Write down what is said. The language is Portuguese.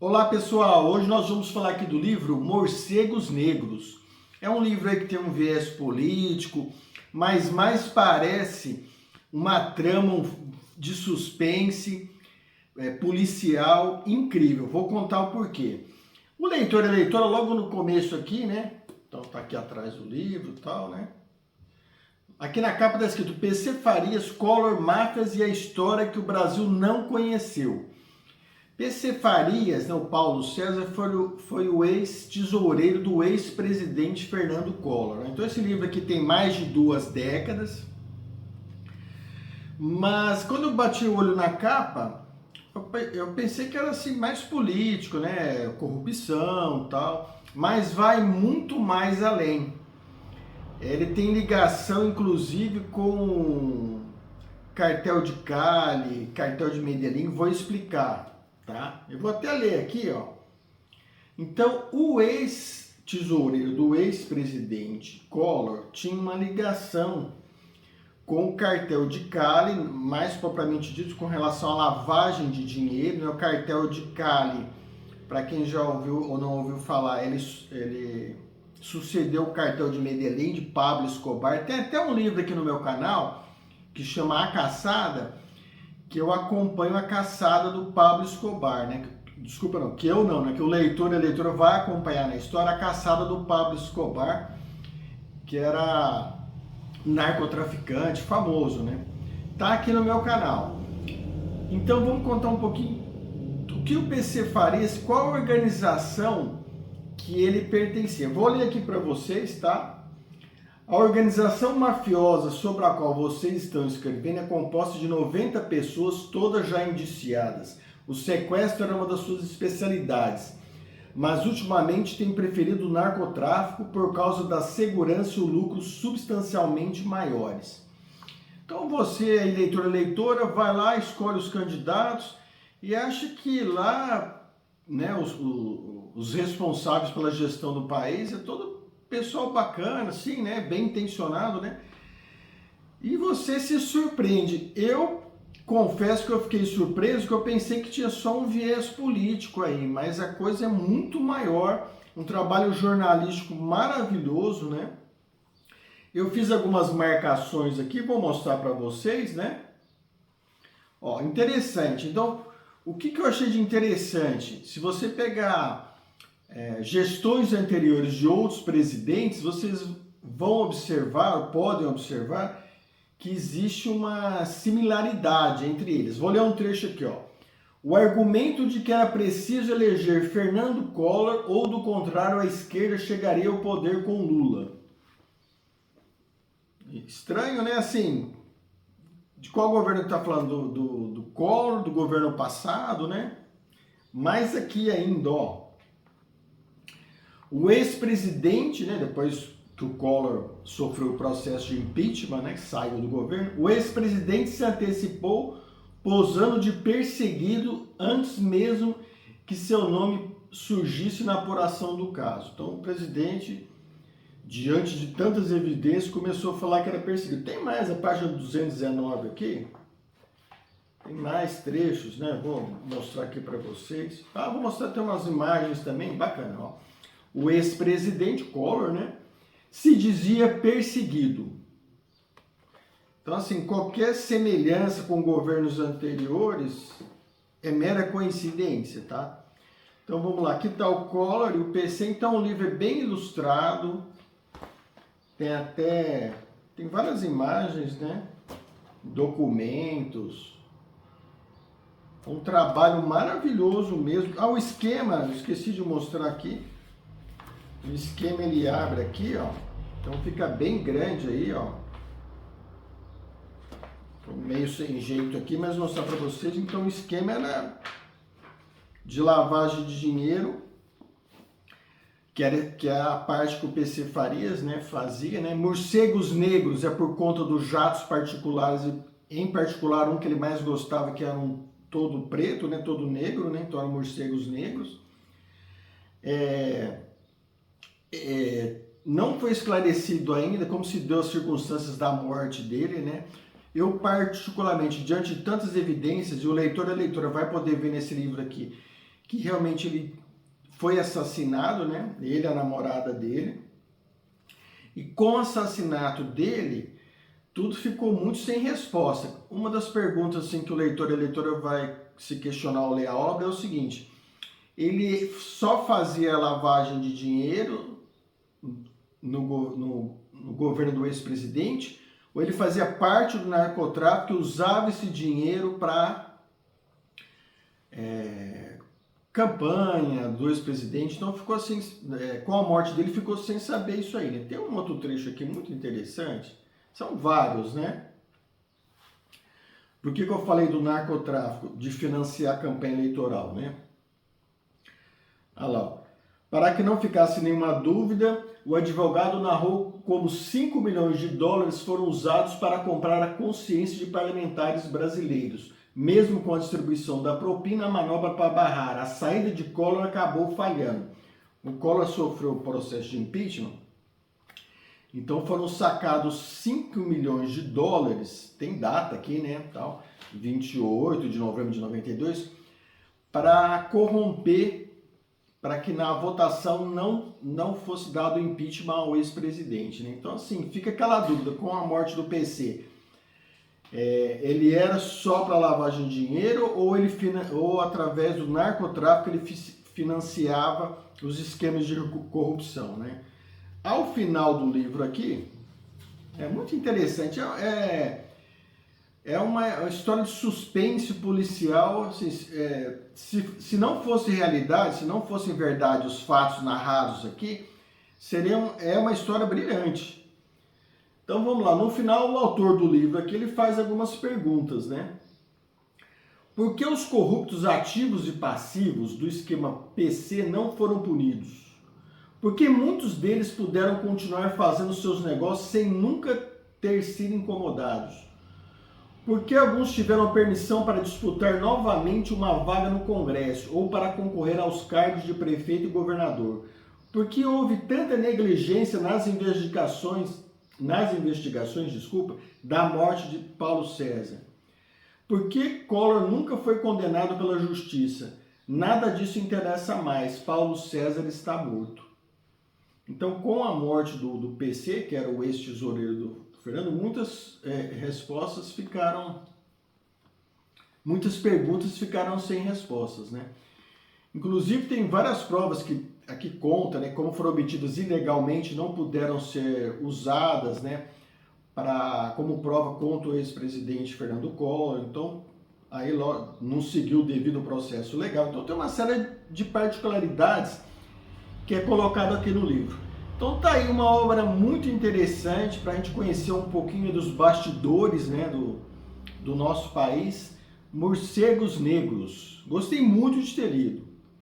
Olá pessoal, hoje nós vamos falar aqui do livro Morcegos Negros. É um livro aí que tem um viés político, mas mais parece uma trama de suspense policial incrível. Vou contar o porquê. O leitor e a leitora, logo no começo aqui, né? Então tá aqui atrás do livro e tal, né? Aqui na capa está escrito PC Farias, Collor, Máfias e a História que o Brasil não conheceu. PC Farias, né, o Paulo César, foi o ex-tesoureiro do ex-presidente Fernando Collor. Então esse livro aqui tem mais de 2 décadas, mas quando eu bati o olho na capa, eu pensei que era assim mais político, né, corrupção e tal, mas vai muito mais além. Ele tem ligação, inclusive, com cartel de Cali, cartel de Medellín, vou explicar, tá? Eu vou até ler aqui, ó. Então, o ex-tesoureiro do ex-presidente Collor tinha uma ligação com o cartel de Cali, mais propriamente dito com relação à lavagem de dinheiro, né? O cartel de Cali, para quem já ouviu ou não ouviu falar, ele sucedeu o cartel de Medellín, de Pablo Escobar. Tem até um livro aqui no meu canal que chama A Caçada, que eu acompanho a caçada do Pablo Escobar, né? Desculpa, não, que eu não, né? Que o leitor e a leitora vai acompanhar na história a caçada do Pablo Escobar, que era narcotraficante famoso, né? Tá aqui no meu canal. Então vamos contar um pouquinho do que o PC Farias, qual a organização que ele pertencia. Vou ler aqui para vocês, tá? A organização mafiosa sobre a qual vocês estão escrevendo é composta de 90 pessoas, todas já indiciadas. O sequestro era uma das suas especialidades, mas ultimamente tem preferido o narcotráfico por causa da segurança e o lucro substancialmente maiores. Então você, eleitor e eleitora, vai lá, escolhe os candidatos e acha que lá, né, os responsáveis pela gestão do país é todo pessoal bacana, assim, né? Bem intencionado, né? E você se surpreende. Eu confesso que eu fiquei surpreso, que eu pensei que tinha só um viés político aí, mas a coisa é muito maior. Um trabalho jornalístico maravilhoso, né? Eu fiz algumas marcações aqui, vou mostrar para vocês, né? Ó, interessante. Então, o que eu achei de interessante? Se você pegar gestões anteriores de outros presidentes, vocês vão observar, podem observar, que existe uma similaridade entre eles. Vou ler um trecho aqui, ó. O argumento de que era preciso eleger Fernando Collor ou, do contrário, a esquerda chegaria ao poder com Lula. Estranho, né? Assim, de qual governo está falando? Do Collor, do governo passado, né? Mas aqui ainda, ó. O ex-presidente, né, depois que o Collor sofreu o processo de impeachment, né, que saiu do governo, o ex-presidente se antecipou posando de perseguido antes mesmo que seu nome surgisse na apuração do caso. Então o presidente, diante de tantas evidências, começou a falar que era perseguido. Tem mais a página 219 aqui, tem mais trechos, né? Vou mostrar aqui para vocês. Vou mostrar até umas imagens também, bacana, ó. O ex-presidente Collor, né, se dizia perseguido. Então, assim, qualquer semelhança com governos anteriores é mera coincidência, tá? Então, vamos lá. Aqui está o Collor e o PC. Então, o livro é bem ilustrado. Tem várias imagens, né? Documentos. Um trabalho maravilhoso mesmo. O esquema, esqueci de mostrar aqui. O esquema ele abre aqui, ó. Então fica bem grande aí, ó. Tô meio sem jeito aqui, mas vou mostrar para vocês. Então o esquema era de lavagem de dinheiro, que é a parte que o PC Farias, né, fazia, né? Morcegos Negros é por conta dos jatos particulares, em particular um que ele mais gostava, que era um todo preto, né, todo negro, né? Então eram morcegos negros. Não foi esclarecido ainda como se deu as circunstâncias da morte dele, né? Eu particularmente, diante de tantas evidências, e o leitor e a leitora vai poder ver nesse livro aqui, que realmente ele foi assassinado, né? Ele, a namorada dele. E com o assassinato dele, tudo ficou muito sem resposta. Uma das perguntas assim, que o leitor e a leitora vai se questionar ao ler a obra é o seguinte: ele só fazia lavagem de dinheiro no governo do ex-presidente, ou ele fazia parte do narcotráfico e usava esse dinheiro para campanha do ex-presidente? Então ficou assim, com a morte dele ficou sem saber isso aí, né? Tem um outro trecho aqui muito interessante, são vários, né? Por que eu falei do narcotráfico, de financiar a campanha eleitoral, né? Olha lá. Para que não ficasse nenhuma dúvida, o advogado narrou como 5 milhões de dólares foram usados para comprar a consciência de parlamentares brasileiros. Mesmo com a distribuição da propina, a manobra para barrar a saída de Collor acabou falhando. O Collor sofreu o processo de impeachment, então foram sacados 5 milhões de dólares, tem data aqui, né, tal, 28 de novembro de 92, para corromper, para que na votação não fosse dado impeachment ao ex-presidente, né? Então, assim, fica aquela dúvida, com a morte do PC, ele era só para lavagem de dinheiro ou através do narcotráfico ele financiava os esquemas de corrupção, né? Ao final do livro aqui, é muito interessante, é uma história de suspense policial, assim, se não fosse realidade, se não fossem verdade os fatos narrados aqui, é uma história brilhante. Então vamos lá, no final o autor do livro aqui ele faz algumas perguntas, né? Por que os corruptos ativos e passivos do esquema PC não foram punidos? Por que muitos deles puderam continuar fazendo seus negócios sem nunca ter sido incomodados? Por que alguns tiveram permissão para disputar novamente uma vaga no Congresso ou para concorrer aos cargos de prefeito e governador? Por que houve tanta negligência nas investigações, da morte de Paulo César? Por que Collor nunca foi condenado pela justiça? Nada disso interessa mais. Paulo César está morto. Então, com a morte do PC, que era o ex-tesoureiro do Fernando, muitas muitas perguntas ficaram sem respostas, né? Inclusive, tem várias provas que aqui conta, né, como foram obtidas ilegalmente, não puderam ser usadas, né, como prova contra o ex-presidente Fernando Collor. Então, aí não seguiu o devido processo legal. Então, tem uma série de particularidades que é colocado aqui no livro. Então tá aí uma obra muito interessante para a gente conhecer um pouquinho dos bastidores, né, do nosso país, Morcegos Negros. Gostei muito de ter lido.